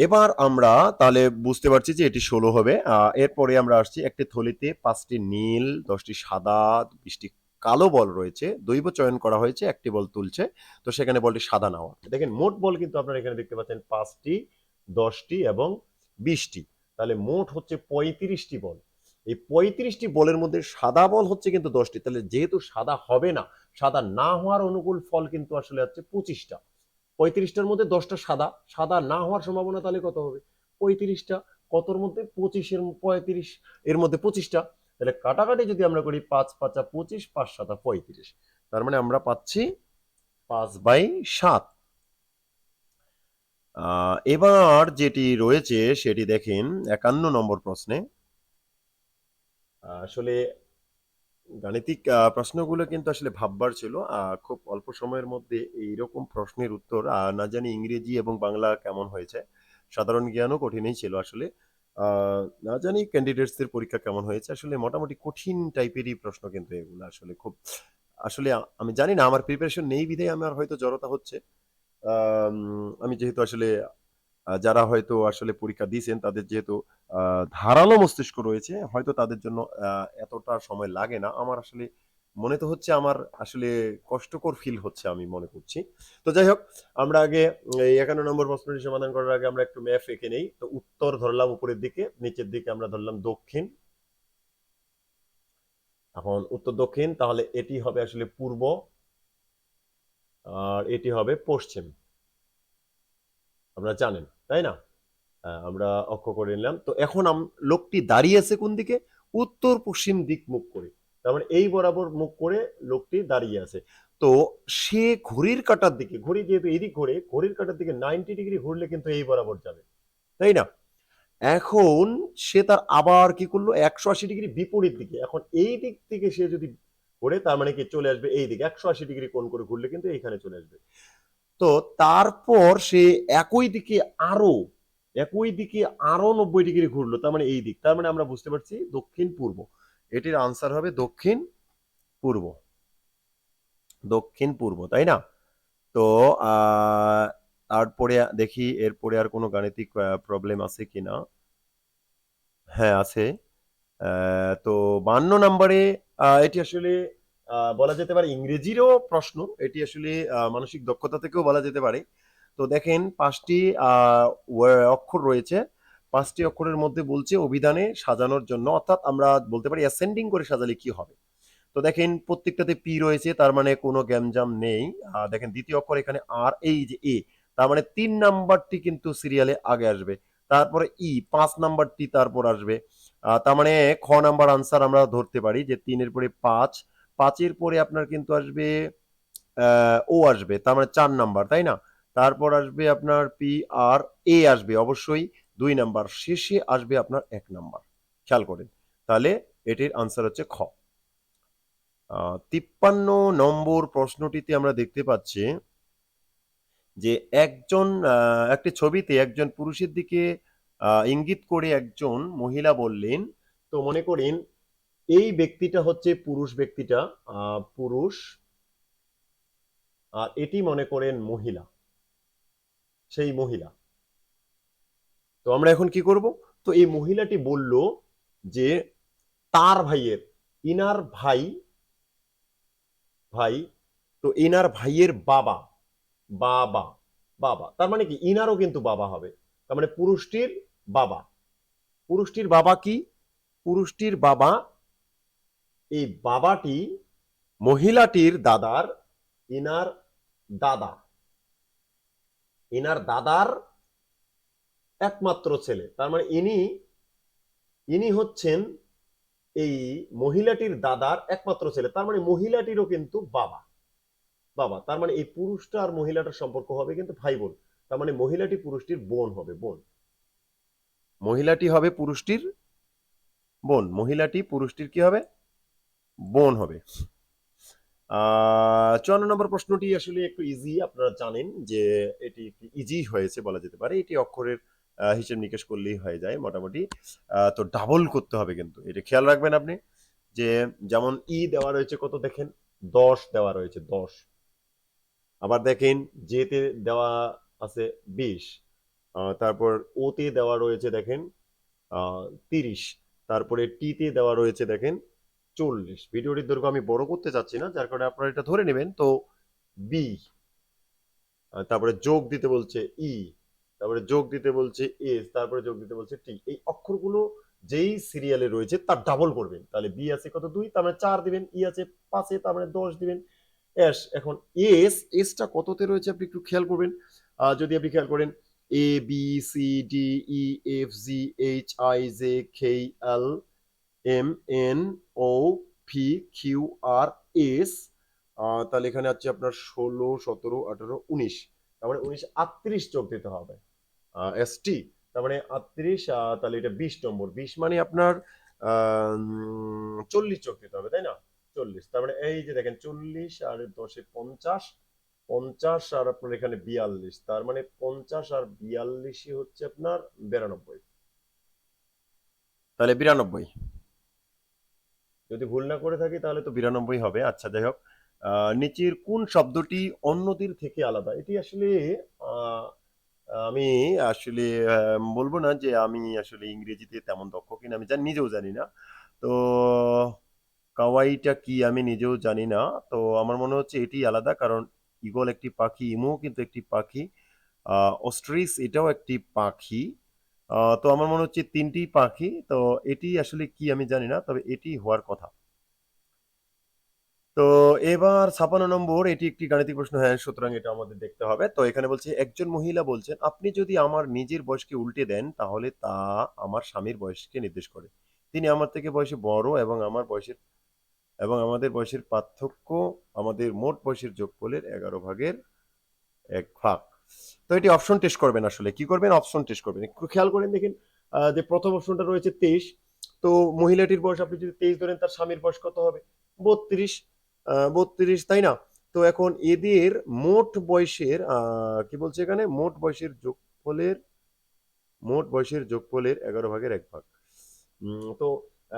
Speaker 1: এবার আমরা তাহলে বুঝতে পারছি যে এটি 16 হবে। এরপরে আমরা আসছি, একটি থলিতে 5টি নীল, 10টি সাদা, 20টি কালো বল রয়েছে, দৈব চয়ন করা হয়েছে, একটি বল তুলছে, তো সেখানে বলটি সাদা নেওয়া। দেখেন মোট বল কিন্তু আপনারা এখানে দেখতে পাচ্ছেন 5টি, 10টি এবং 20টি, তাহলে মোট হচ্ছে 35টি বল। এই 35টি বলের মধ্যে সাদা বল হচ্ছে কিন্তু 10টি, তাহলে যেহেতু সাদা হবে না, সাদা না হওয়ার অনুকূল ফল কিন্তু আসলে হচ্ছে 25টা। 35টার মধ্যে 10টা সাদা, সাদা না হওয়ার সম্ভাবনা তাহলে কত হবে? 35টা। কতর মধ্যে? 25 35 এর মধ্যে 25টা, তাহলে কাটাকাটি যদি আমরা করি, 5 5 25, 5 7 35, তার মানে আমরা পাচ্ছি 5/7। এবার যেটি রয়েছে সেটি দেখেন 51 নম্বর প্রশ্নে। আসলে গাণিতিক প্রশ্নগুলো কিন্তু আসলে ভাববার ছিল। খুব অল্প সময়ের মধ্যে এইরকম প্রশ্নের উত্তর না জানি ইংরেজি এবং বাংলা কেমন হয়েছে। সাধারণ জ্ঞানও কঠিনই ছিল আসলে। আ না জানি ক্যান্ডিডেটসদের পরীক্ষা কেমন হয়েছে। আসলে মোটামুটি কঠিন টাইপেরই প্রশ্ন কিন্তু এগুলো আসলে খুব আসলে আমি জানি না আমার প্রিপারেশন নেই বিধায় আমার হয়তো জড়তা হচ্ছে। আম আমি যেহেতু আসলে যারা হয়তো আসলে পরীক্ষা দিয়েছেন তাদের যেহেতু আ ধারালো মস্তিষ্ক রয়েছে, হয়তো তাদের জন্য এতটা সময় লাগে না। আমার আসলে মনে তো হচ্ছে আমার আসলে কষ্টকর ফিল হচ্ছে আমি মনে করছি। তো যাই হোক, আমরা আগে এই ৫১ নম্বর প্রশ্নটি সমাধান করার আগে আমরা একটু ম্যাপ এঁকে নেই। তো উত্তর ধরলাম উপরের দিকে, নিচের দিকে আমরা ধরলাম দক্ষিণ। এখন উত্তর দক্ষিণ তাহলে এটি হবে আসলে পূর্ব আর এটি হবে পশ্চিম। আপনারা জানেন, তাই না? আমরা অক্ষ করে নিলাম। তো এখন লোকটি দাঁড়িয়ে আছে কোন দিকে? উত্তর পশ্চিম দিক মুখ করে। তার মানে এই বরাবর মুখ করে লোকটি দাঁড়িয়ে আছে। তো সে ঘড়ির কাঁটার দিকে, ঘড়ি যেহেতু এইদিক ঘোরে, ঘড়ির কাঁটার দিকে 90 ডিগ্রি ঘুরলে কিন্তু এই বরাবর যাবে। তাই না? এখন সে তার আবার কি করলো 180 ডিগ্রি বিপরীত দিকে। এখন এই দিক থেকে সে যদি ঘোরে তার মানে কি চলে আসবে এই দিকে 180 ডিগ্রি কোণ করে ঘুরলে কিন্তু এইখানে চলে আসবে। তো তারপর সে একই দিকে আরো একই দিকে আরো 90 ডিগ্রি ঘুরলো তার মানে এই দিক তার মানে আমরা বুঝতে পারছি দক্ষিণ পূর্ব এটির আনসার হবে দক্ষিণ পূর্ব দক্ষিণ পূর্ব তাই না তো তারপরে দেখি এরপরে আর কোনো গাণিতিক প্রবলেম আছে কিনা হ্যাঁ আছে তো 52 নম্বরে এটি আসলে বলা যেতে পারে ইংরেজিরও প্রশ্ন এটি আসলে মানসিক দক্ষতা থেকেও বলা যেতে পারে তো দেখেন 5টি অক্ষর রয়েছে 5টি অক্ষরের মধ্যে বলছে অভিধানে সাজানোর জন্য অর্থাৎ আমরা বলতে পারি অ্যাসেন্ডিং করে সাজালে কি হবে তো দেখেন প্রত্যেকটাতে পি রয়েছে তার মানে কোনো গ্যামজাম নেই দেখেন দ্বিতীয় অক্ষর এখানে আর এই যে এ তার মানে 3 নাম্বারটি কিন্তু সিরিয়ালে আগে আসবে তারপরে ই 5 নাম্বারটি তারপর আসবে তার মানে খ নাম্বার আনসার আমরা ধরতে পারি যে 3 এর পরে 5 5 এর পরে আপনার কিন্তু আসবে ও আসবে তার মানে 4 নাম্বার তাই না তারপর আসবে আপনার পি আর এ আসবে অবশ্যই 2 নাম্বার শেষে আসবে আপনার 1 নাম্বার খেয়াল করেন তাহলে এটির আনসার হচ্ছে খ 53 নম্বর প্রশ্নটিতে আমরা দেখতে পাচ্ছি যে একজন একটি ছবিতে একজন পুরুষের দিকে ইঙ্গিত করে একজন মহিলা বললেন তো মনে করেন এই ব্যক্তিটা হচ্ছে পুরুষ ব্যক্তিটা পুরুষ আর এটি মনে করেন মহিলা সেই মহিলা তো আমরা এখন কি করব তো এই মহিলাটি বলল যে তার ভাইয়ের ইনার ভাই ভাই তো ইনার ভাইয়ের বাবা বাবা বাবা তার মানে কি ইনারও কিন্তু বাবা হবে তার মানে পুরুষটির বাবা পুরুষটির বাবা কি পুরুষটির বাবা এই বাবাটি মহিলাটির দাদার ইনার দাদা ইনার দাদার একমাত্র ছেলে তার মানে ইনি ইনি হচ্ছেন এই মহিলাটির দাদার একমাত্র ছেলে তার মানে মহিলাটিরও কিন্তু বাবা বাবা তার মানে এই পুরুষটা আর মহিলাটার সম্পর্ক হবে কিন্তু ভাই বোন তার মানে মহিলাটি পুরুষটির বোন হবে বোন মহিলাটি হবে পুরুষটির বোন মহিলাটি পুরুষটির কি হবে বোন হবে 54 নম্বর প্রশ্নটি আসলে একটু ইজি আপনারা জানেন যে এটি একটু ইজি হয়েছে বলা যেতে পারে এটি অক্ষরের হিসেব নিকেশ করলেই হয়ে যায় মোটামুটি তো ডাবল করতে হবে কিন্তু এটা খেয়াল রাখবেন আপনি যে যেমন ই দেওয়া রয়েছে কত দেখেন 10 দেওয়া রয়েছে 10 আবার দেখেন জেতে দেওয়া আছে 20 তারপর ওতে দেওয়া রয়েছে দেখেন 30 তারপরে টিতে দেওয়া রয়েছে দেখেন 40 ভিডিওটির দৈর্ঘ্য আমি বড় করতে চাচ্ছি না যার কারণে আপনারা এটা ধরে নেবেন তো বি তারপরে যোগ দিতে বলছে ই তারপরে যোগ দিতে বলছে এস তারপরে যোগ দিতে বলছে টি এই অক্ষরগুলো যেই সিরিয়ালে রয়েছে তার ডাবল করবেন তাহলে বি আছে কত 2 তার মানে 4 দিবেন ই আছে 5 তার মানে 10 দিবেন এস এখন এসটা কততে রয়েছে আপনি একটু খেয়াল করবেন যদি আপনি খেয়াল করেন A B C D E F G H I J K L M N O P Q R S তাহলে এখানে আছে আপনার 16 17 18 19 তার মানে 1938 যোগ দিতে হবে। এসটি তার মানে 38, তাহলে এটা 20 নম্বর। 20 মানে আপনার 40 যোগ দিতে হবে, তাই না? 40, তার মানে এই যে দেখেন 40 আর 10-এ 50, 50 আর আপনার এখানে 42, তার মানে 50 আর 42 হচ্ছে আপনার 92। তাহলে 92, যদি ভুল না করে থাকি তাহলে তো 92 হবে। আচ্ছা, যাই হোক, নিচের কোন শব্দটি অন্যদের থেকে আলাদা? এটি আসলে আহ, আমি আসলে বলবো না যে আমি আসলে ইংরেজিতে তেমন দক্ষ কিনা, আমি নিজেও জানি না। তো কাওয়াইটা কি আমি নিজেও জানি না। তো আমার মনে হচ্ছে এটি আলাদা, কারণ ঈগল একটি পাখি, ইমু কিন্তু একটি পাখি, অস্ট্রিচ এটাও একটি পাখি। তো আমার মনে হচ্ছে তিনটি পাখি। তো এটি আসলে কি আমি জানি না, তবে এটি হওয়ার কথা। তো এবার 56 নম্বর, এটি একটি গাণিতিক প্রশ্ন, হ্যাঁ, সুতরাং এটা আমাদের দেখতে হবে। তো এখানে বলছে একজন মহিলা বলছেন, আপনি যদি আমার নিজের বয়সকে উল্টে দেন তাহলে তা আমার স্বামীর বয়সকে নির্দেশ করে। তিনি আমার থেকে বয়সে বড় এবং আমাদের বয়সের পার্থক্য আমাদের মোট বয়সের যোগফলের 11/1 তো এটি অপশন টেস্ট করবেন। আসলে কি করবেন? অপশন টেস্ট করবেন। একটু খেয়াল করেন, দেখেন যে প্রথম অপশনটা রয়েছে 23। তো মহিলাটির বয়স আপনি যদি 23 ধরেন, তার স্বামীর বয়স কত হবে? 32। 32, তাই না? তো এখন এদের মোট বয়সের কি বলছে এখানে, মোট বয়সের যোগফলের 11/1 তো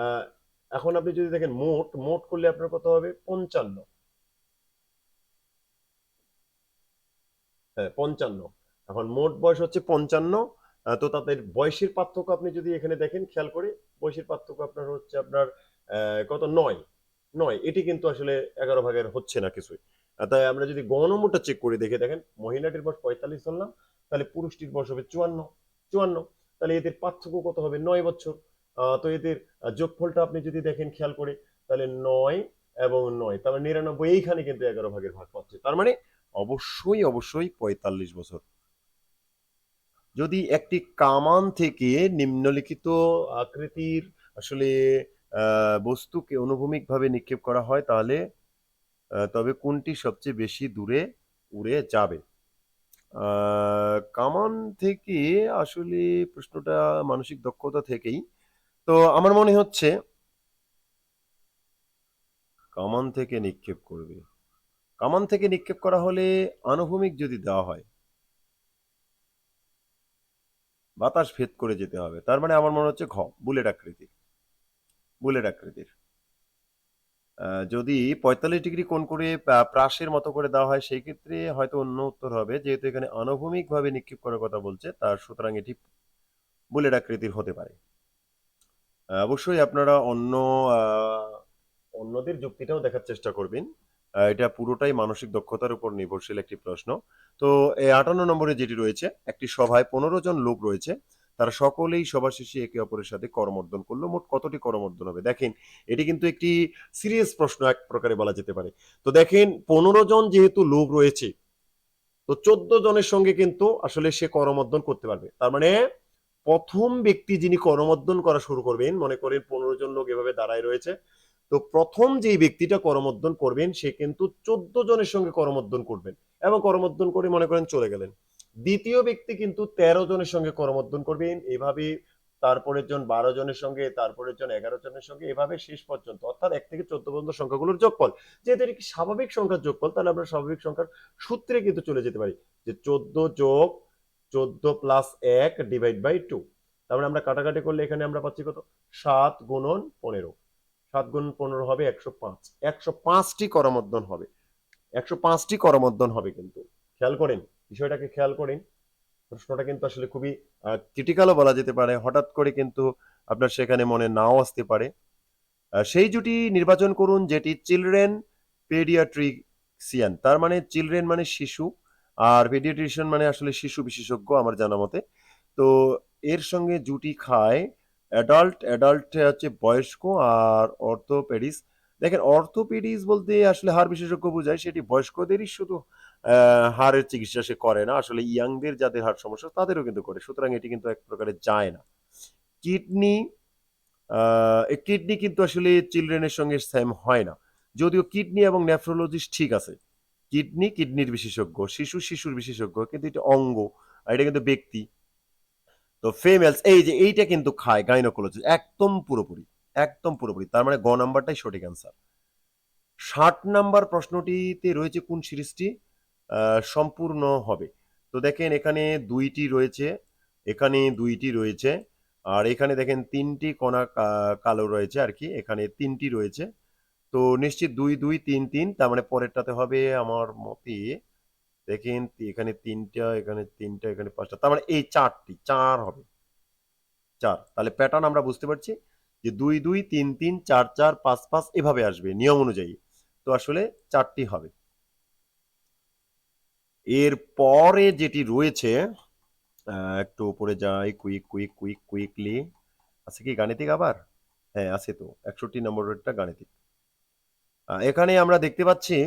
Speaker 1: আহ, এখন আপনি যদি দেখেন মোট মোট করলে আপনার কত হবে? 55। হ্যাঁ, 55। এখন মোট বয়স হচ্ছে 55। তো তাদের বয়সের পার্থক্য আপনি যদি এখানে দেখেন খেয়াল করে, বয়সের পার্থক্য আপনার হচ্ছে আপনার কত? 9। 9, এটি কিন্তু আসলে 11/1 হচ্ছে না কিছুই। তাই আমরা যদি গণমূলটা চেক করে দেখে দেখেন, মহিলাটির বয়স 45 ধরলাম, তাহলে পুরুষটির বয়স হবে 54। 54, তাহলে এদের পার্থক্য কত হবে? 9 বছর। তো এদের যোগফলটা আপনি যদি দেখেন খেয়াল করে, তাহলে 9 এবং 9, তার মানে 99, এইখানে কিন্তু 11/1 ভাগ পাচ্ছে। তার মানে অবশ্যই অবশ্যই 45 বছর। যদি একটি কামান থেকে নিম্নলিখিত আকৃতির আসলে বস্তুকে অনুভূমিকভাবে নিক্ষেপ করা হয়, তাহলে তবে কোনটি সবচেয়ে বেশি দূরে উড়ে যাবে? কামান থেকে আসলে প্রশ্নটা মানসিক দক্ষতা থেকেই। তো আমার মনে হচ্ছে কামান থেকে নিক্ষেপ করবে। কামান থেকে নিক্ষেপ করা হলে আনুভূমিক যদি দেওয়া হয়, বাতাস ভেদ করে যেতে হবে। তার মানে আমার মনে হচ্ছে ঘ, বুলেট আকৃতির। বুলেট আকৃতির যদি 45 ডিগ্রি কোণ করে প্রাসের মতো করে দেওয়া হয়, সেই ক্ষেত্রে হয়তো অন্য উত্তর হবে। যেহেতু এখানে আনুভূমিক ভাবে নিক্ষেপ করার কথা বলছে, তার সুতরাং এটি বুলেট আকৃতির হতে পারে। অবশ্যই আপনারা অন্যদের যুক্তিটাও দেখার চেষ্টা করবেন। এটা পুরোটাই মানসিক দক্ষতার উপর নির্ভরশীল একটি প্রশ্ন। তো এই 58 নম্বরে যেটি রয়েছে, একটি সভায় 15 জন লোক রয়েছে, তারা সকলেই সভা শেষে একে অপরের সাথে করমর্দন করলো। মোট কতটি করমর্দন হবে? দেখেন, এটি কিন্তু একটি সিরিয়াস প্রশ্ন এক প্রকারে বলা যেতে পারে। তো দেখেন, 15 জন যেহেতু লোক রয়েছে, তো 14 জনের সঙ্গে কিন্তু আসলে সে করমর্দন করতে পারবে। তার মানে প্রথম ব্যক্তি যিনি করমর্দন করা শুরু করবেন, মনে করেন 15 জন লোক এভাবে দাঁড়ায় রয়েছে, তো প্রথম যেই ব্যক্তিটা করমর্দন করবেন সে কিন্তু 14 জনের সঙ্গে করমর্দন করবেন এবং করমর্দন করে মনে করেন চলে গেলেন। দ্বিতীয় ব্যক্তি কিন্তু 13 জনের সঙ্গে করমর্দন করবেন, এভাবে তারপরের জন 12 জনের সঙ্গে, তারপরের জন 11 জনের সঙ্গে, এভাবে শেষ পর্যন্ত, অর্থাৎ 1 থেকে 14 পর্যন্ত সংখ্যাগুলোর যোগফল। যেহেতু এটি স্বাভাবিক সংখ্যার যোগফল, তাহলে আমরা স্বাভাবিক সংখ্যার সূত্রে কিন্তু চলে যেতে পারি, যে 14 যোগ 14 প্লাস 1 ডিভাইড বাই 2। তারপরে আমরা কাটাকাটি করলে এখানে আমরা পাচ্ছি কত? 7 গুণন 15। 7 গুণন 15 হবে 105। 105টি করমর্দন হবে। 105টি করমর্দন হবে কিন্তু। খেয়াল করেন, বিষয়টাকে খেয়াল করেন। প্রশ্নটা কিন্তু আসলে খুবই ক্রিটিক্যালও বলা যেতে পারে। হঠাৎ করে কিন্তু আপনার সেখানে মনে নাও আসতে পারে। সেই জুটি নির্বাচন করুন যেটি চিলড্রেন পেডিয়াট্রিশিয়ান, তার মানে চিলড্রেন মানে শিশু, আর পেডিয়াট্রিশিয়ান মানে আসলে শিশু বিশেষজ্ঞ আমার জানা মতে। তো এর সঙ্গে জুটি খায় অ্যাডাল্ট, অ্যাডাল্ট হচ্ছে বয়স্ক, আর অর্থোপেডিস। দেখেন, অর্থোপেডিস বলতে আসলে হাড় বিশেষজ্ঞ বোঝায়, সেটি বয়স্কদেরই শুধু হাড়ের চিকিৎসা সে করে না, আসলে ইয়াংদের যাদের হাড় সমস্যা তাদেরও কিন্তু করে। সুতরাং এটি কিন্তু এক প্রকারে যায় না। কিডনি, কিডনি কিন্তু আসলে চিলড্রেনের সঙ্গে সেম হয় না, যদিও কিডনি এবং নেফ্রোলজিস্ট ঠিক আছে। কিডনি কিডনির বিশেষজ্ঞ, শিশু শিশুর বিশেষজ্ঞ, কিন্তু এটা অঙ্গ, আর এটা কিন্তু ব্যক্তি। তো ফিমেলস, এই যে এইটা কিন্তু খায় গাইনোকোলজি, একদম পুরোপুরি, একদম পুরোপুরি, তার মানে গ নাম্বারটাই সঠিক অ্যান্সার। 60 নাম্বার প্রশ্নটিতে রয়েছে কোন সিরিজটি সম্পূর্ণ হবে। তো দেখেন এখানে দুইটি রয়েছে, এখানে দুইটি রয়েছে, আর এখানে দেখেন তিনটি কণা কালো রয়েছে আর কি, এখানে তিনটি রয়েছে। তো নিশ্চিত 2 2 3 3, তার মানে পরেরটাতে হবে আমার মতে, দেখেন এখানে তিনটা, এখানে তিনটা, এখানে পাঁচটা, তার মানে এই চারটি, চার হবে, চার। তাহলে প্যাটার্ন আমরা বুঝতে পারছি যে 2 2 3 3 4 4 5 5 এভাবে আসবে নিয়ম অনুযায়ী। তো আসলে চারটি হবে। এর পরে যেটি রয়েছে, একটু উপরে যাই, কুইকলি। আছে কি গাণিতিক আবার? হ্যাঁ আছে তো, 61 নম্বরেরটা গাণিতিক। এখানে আমরা দেখতে পাচ্ছি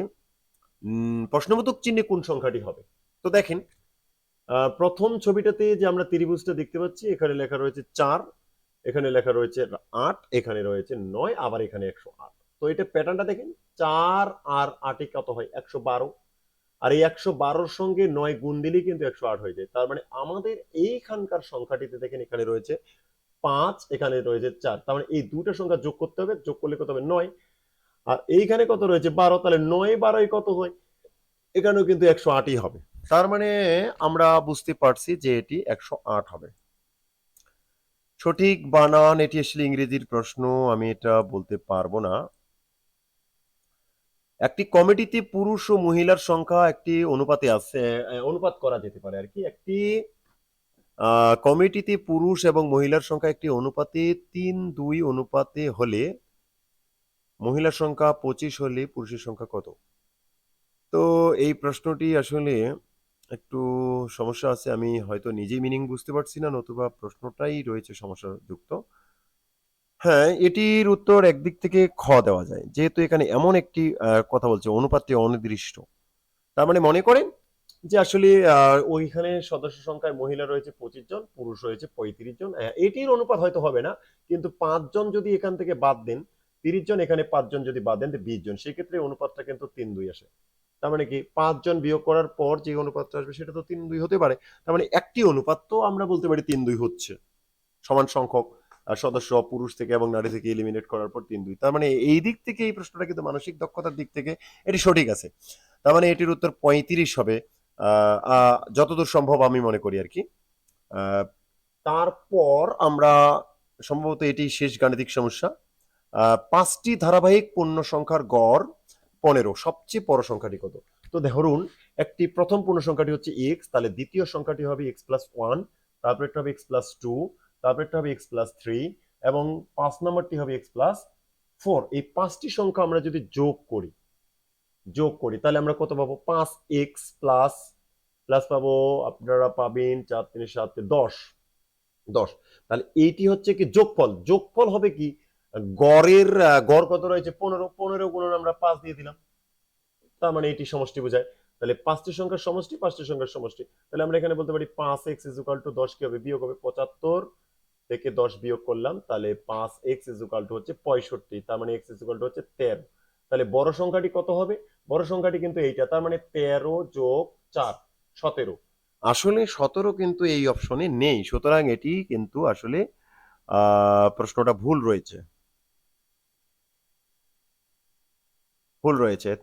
Speaker 1: প্রশ্নবোধক চিহ্নে কোন সংখ্যাটি হবে। তো দেখেন প্রথম ছবিটাতে যে আমরা ত্রিভুজটা দেখতে পাচ্ছি, এখানে লেখা রয়েছে 4, এখানে লেখা রয়েছে 8, এখানে রয়েছে 9, আবার এখানে 108। তো এটা প্যাটার্নটা দেখেন, 4 আর 8 কত হয়? 112। আর এই 112-র সঙ্গে 9 গুণ দিলেই কিন্তু 108 হয়ে যায়। তার মানে আমাদের এইখানকার সংখ্যাটিতে দেখেন এখানে রয়েছে 5, এখানে রয়েছে 4, তার মানে এই দুটো সংখ্যা যোগ করতে হবে, যোগ করলে কত হবে? 9। আর এইখানে কত রয়েছে? 12, তাহলে 9 12 কত হয়? এখানেও কিন্তু 108ই হবে। তার মানে আমরা বুঝতে পারছি যে এটি 108 হবে। সঠিক বানান, এটি আসলে ইংরেজির প্রশ্ন, আমি এটা বলতে পারবো না। একটি কমিটিতে পুরুষ ও মহিলার সংখ্যা একটি অনুপাতে আছে, অনুপাত করা যেতে পারে আর কি। একটি কমিটিতে পুরুষ এবং মহিলার সংখ্যা একটি অনুপাতে 3-2 অনুপাতে হলে মহিলার সংখ্যা 25 হলে পুরুষের সংখ্যা কত? তো এই প্রশ্নটি আসলে একটু সমস্যা আছে, আমি হয়তো নিজেই মিনিং বুঝতে পারছি না, নতুবা প্রশ্নটাই রয়েছে সমস্যাযুক্ত। হ্যাঁ, এটির উত্তর একদিক থেকে খ দেওয়া যায়, যেহেতু এখানে এমন একটি কথা বলছে অনুপাতটি অনির্দিষ্ট। তার মানে মনে করেন যে আসলে ওইখানে সদস্য সংখ্যায় মহিলা রয়েছে 25 জন, পুরুষ রয়েছে 35 জন। এটির অনুপাত হয়তো হবে না, কিন্তু 5 জন যদি এখান থেকে বাদ দেন, 30 জন, এখানে 5 জন যদি বাদ দেন, 20 জন, সেক্ষেত্রে অনুপাতটা কিন্তু 3-2 আসে। তার মানে কি 5 জন বিয়োগ করার পর যে অনুপাতটা আসবে সেটা তো 3-2 হতে পারে। তার মানে একটি অনুপাত তো আমরা বলতে পারি 3-2 হচ্ছে, সমান সংখ্যক সদস্য পুরুষ থেকে এবং নারী থেকে এলিমিনেট করার পর 3-2। তার মানে এই দিক থেকে এই প্রশ্নটা কিন্তু মানসিক দক্ষতার দিক থেকে এটি সঠিক আছে। তার মানে এটির উত্তর 35 হবে, যতদূর সম্ভব আমি মনে করি আর কি। তারপর আমরা সম্ভবত এটি শেষ গাণিতিক সমস্যা। 5টি ধারাবাহিক পূর্ণ সংখ্যার গড় 15, সবচেয়ে বড় সংখ্যাটি কত? তো ধরুন একটি প্রথম পূর্ণ সংখ্যাটি হচ্ছে এক্স, তাহলে দ্বিতীয় সংখ্যাটি হবে এক্স প্লাস 1, তারপরটা হবে এক্স প্লাস 2, তারপরটা হবে এক্স প্লাস 3, এবং 5 নম্বরটি হবে এক্স প্লাস 4। এই 5টি সংখ্যা আমরা যদি যোগ করি তাহলে আমরা কত পাবো? 5x প্লাস প্লাস পাবো, আপনারা পাবেন 4 3 7 10, 10। তাহলে এইটি হচ্ছে কি যোগফল, যোগফল হবে কি গড়ের, গড় কত রয়েছে? 15, 15 গুণন আমরা 5 দিয়ে দিলাম, তার মানে এটি সমষ্টি বোঝায়। তাহলে 5টি সংখ্যার সমষ্টি, 5টি সংখ্যার সমষ্টি, তাহলে আমরা এখানে বলতে পারি 5x ইকুয়াল টু 10 কি হবে? বিয়োগ হবে 75 থেকে 10 বিয়োগ করলাম, তাহলে 5x ইকুয়াল টু হচ্ছে 65, তার মানে x ইকুয়াল টু হচ্ছে 13। তাহলে বড় সংখ্যাটি কত হবে? বড় সংখ্যাটি কিন্তু এইটা, তার মানে 13 যোগ 4, 17। আসলে 17 কিন্তু এই অপশনে নেই, সুতরাং এটি কিন্তু আসলে প্রশ্নটা ভুল রয়েছে।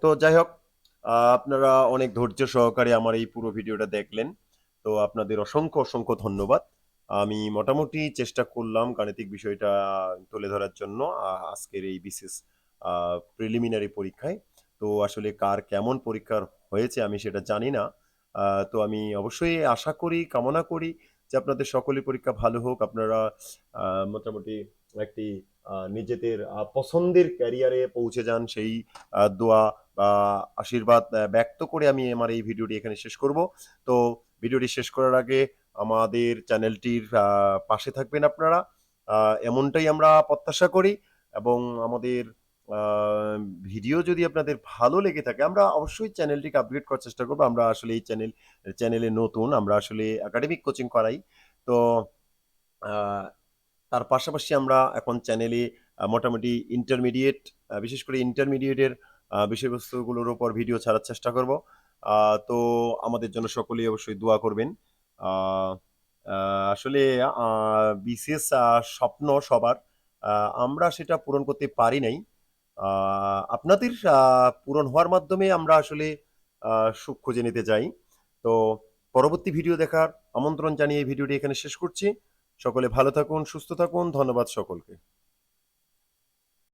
Speaker 1: তো যাই হোক, আপনারা অনেক ধৈর্য সহকারে আমার এই পুরো ভিডিওটা দেখলেন, তো আপনাদের অসংখ্য অসংখ্য ধন্যবাদ। আমি মোটামুটি চেষ্টা করলাম গাণিতিক বিষয়টা তুলে ধরার জন্য আজকের এই বিশেষ প্রিলিমিনারি পরীক্ষায়। তো আসলে কার কেমন পরীক্ষার হয়েছে আমি সেটা জানি না। তো আমি অবশ্যই আশা করি, কামনা করি যে আপনাদের সকলের পরীক্ষা ভালো হোক, আপনারা মোটামুটি একটি নিজেদের পছন্দের ক্যারিয়ারে পৌঁছে যান, সেই দোয়া বা আশীর্বাদ ব্যক্ত করে আমি আমার এই ভিডিওটি এখানে শেষ করব। তো ভিডিওটি শেষ করার আগে আমাদের চ্যানেলটির পাশে থাকবেন আপনারা, এমনটাই আমরা প্রত্যাশা করি। এবং আমাদের ভিডিও যদি আপনাদের ভালো লেগে থাকে, আমরা অবশ্যই চ্যানেলটিকে আপগ্রেড করার চেষ্টা করবো। আমরা আসলে এই চ্যানেলে নতুন, আমরা আসলে একাডেমিক কোচিং করাই। তো আহ, তার পাশাপাশি আমরা এখন চ্যানেলে মোটামুটি ইন্টারমিডিয়েট, বিশেষ করে ইন্টারমিডিয়েটের বিষয়বস্তুগুলোর উপর ভিডিও ছাড়ার চেষ্টা করব। তো আমাদের জন্য সকলেই অবশ্যই দোয়া করবেন। আ আ আসলে বিসিএস স্বপ্ন সবার। আ আমরা সেটা পূরণ করতে পারি নাই। আ আপনাদের পূরণ হওয়ার মাধ্যমে আমরা আসলে আ সুখ খুঁজে নিতে চাই। তো পরবর্তী ভিডিও দেখার আমন্ত্রণ জানিয়ে এই ভিডিওটি এখানে শেষ করছি। সকলে ভালো থাকুন, সুস্থ থাকুন। ধন্যবাদ সকলকে।